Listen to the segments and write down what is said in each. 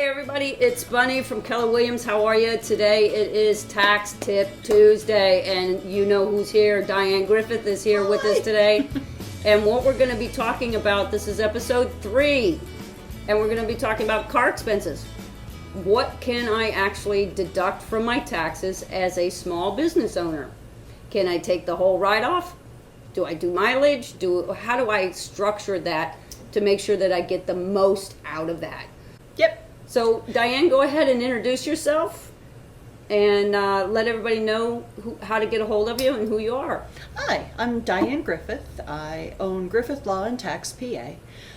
Hey everybody, it's Bunny from Keller Williams. How are you? Today it is Tax Tip Tuesday, and you know who's here. Dianne Griffith is here with us today. And what we're going to be talking about, this is episode 3, and we're going to be talking about car expenses. What can I actually deduct from my taxes as a small business owner? Can I take the whole write-off? Do I do mileage? How do I structure that to make sure that I get the most out of that? Yep. So, Dianne, go ahead and introduce yourself and let everybody know how to get a hold of you and who you are. Hi, I'm Dianne Griffith. I own Griffith Law and Tax PA.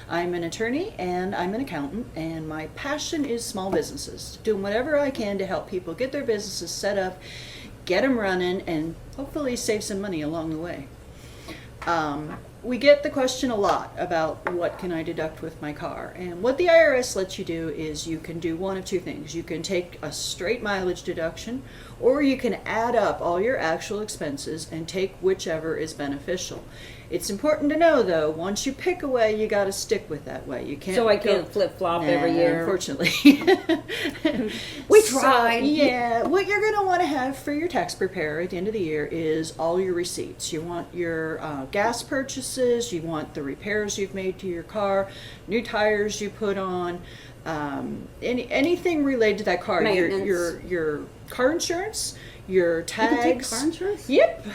I'm an attorney and I'm an accountant, and my passion is small businesses. Doing whatever I can to help people get their businesses set up, get them running, and hopefully save some money along the way. We get the question a lot about what can I deduct with my car, and what the IRS lets you do is you can do one of two things. You can take a straight mileage deduction, or you can add up all your actual expenses and take whichever is beneficial. It's important to know though, once you pick a way, you got to stick with that way. You can't. So I can't flip-flop every year. Unfortunately. We tried. Yeah, what you're going to want to have for your tax preparer at the end of the year is all your receipts. You want your gas purchases, you want the repairs you've made to your car, new tires you put on, anything related to that car. Maintenance. Your car insurance, your tags. You can take car insurance? Yep.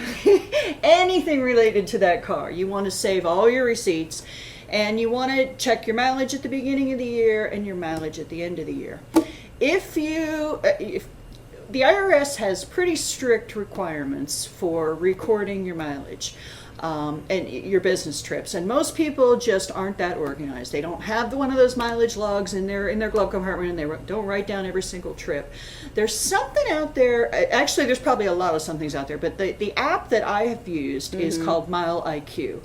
Anything related to that car. You want to save all your receipts, and you want to check your mileage at the beginning of the year and your mileage at the end of the year. If the IRS has pretty strict requirements for recording your mileage and your business trips, and most people just aren't that organized. They don't have one of those mileage logs in their glove compartment, and they don't write down every single trip. There's something out there. Actually, there's probably a lot of somethings out there, but the app that I have used is called Mile IQ.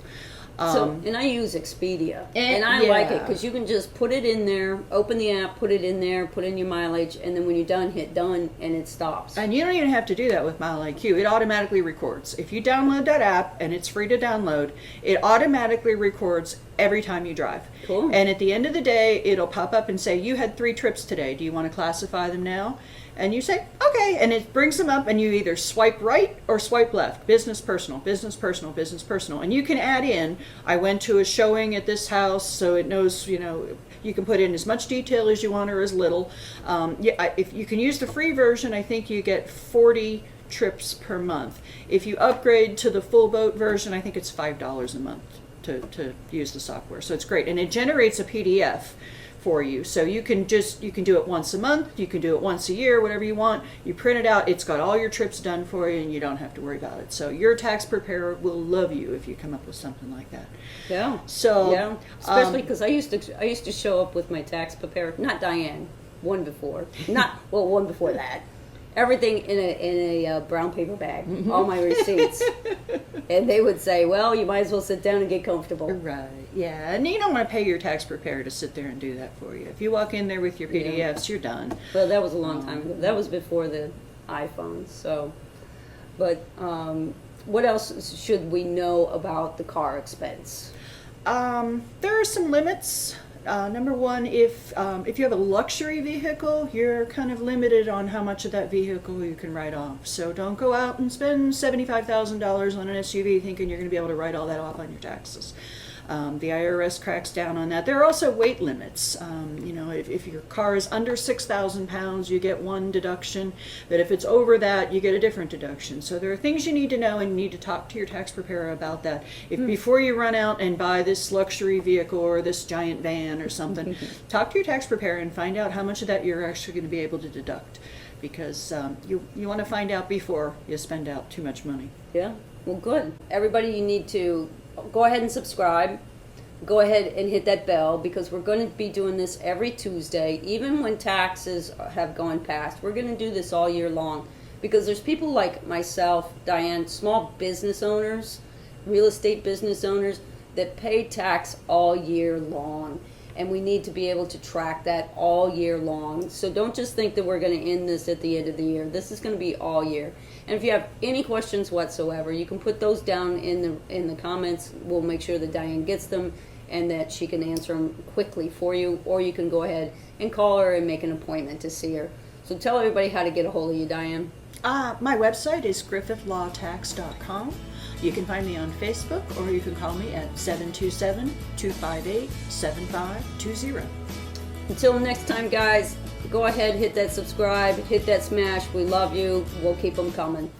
And I use Expedia, and I like it because you can just put it in there, open the app, put it in there, put in your mileage, and then when you're done, hit done, and it stops. And you don't even have to do that with Mile IQ. It automatically records. If you download that app, and it's free to download, it automatically records every time you drive. Cool. And at the end of the day, it'll pop up and say, you had 3 trips today. Do you want to classify them now? And you say, okay, and it brings them up, and you either swipe right or swipe left. Business, personal, business, personal, business, personal. And you can add in, I went to a showing at this house, so it knows, you can put in as much detail as you want or as little. If you can use the free version, I think you get 40 trips per month. If you upgrade to the full boat version, I think it's $5 a month to use the software. So it's great. And it generates a PDF for you, so you can do it once a month, you can do it once a year, whatever you want. You print it out, it's got all your trips done for you, and you don't have to worry about it. So your tax preparer will love you if you come up with something like that. Yeah. So yeah, especially because I used to show up with my tax preparer, not Dianne, one before that. Everything in a brown paper bag, all my receipts. And they would say, well, you might as well sit down and get comfortable. Right, yeah. And you don't want to pay your tax preparer to sit there and do that for you. If you walk in there with your PDFs, you're done. Well, that was a long time ago. That was before the iPhones. So, but what else should we know about the car expense? There are some limits. Number one, if you have a luxury vehicle, you're kind of limited on how much of that vehicle you can write off. So don't go out and spend $75,000 on an SUV thinking you're going to be able to write all that off on your taxes. The IRS cracks down on that. There are also weight limits. If your car is under 6,000 pounds, you get one deduction. But if it's over that, you get a different deduction. So there are things you need to know, and you need to talk to your tax preparer about that. Before you run out and buy this luxury vehicle or this giant van or something, talk to your tax preparer and find out how much of that you're actually going to be able to deduct. Because you want to find out before you spend out too much money. Yeah, well, good. Everybody, you need to go ahead and subscribe. Go ahead and hit that bell, because we're going to be doing this every Tuesday. Even when taxes have gone past, we're going to do this all year long, because there's people like myself, Dianne, small business owners, real estate business owners, that pay tax all year long. And we need to be able to track that all year long. So don't just think that we're going to end this at the end of the year. This is going to be all year. And if you have any questions whatsoever, you can put those down in the comments. We'll make sure that Dianne gets them, and that she can answer them quickly for you, or you can go ahead and call her and make an appointment to see her. So tell everybody how to get a hold of you, Dianne. My website is griffithlawtax.com. You can find me on Facebook, or you can call me at 727-258-7520. Until next time, guys, go ahead, hit that subscribe, hit that smash. We love you. We'll keep them coming.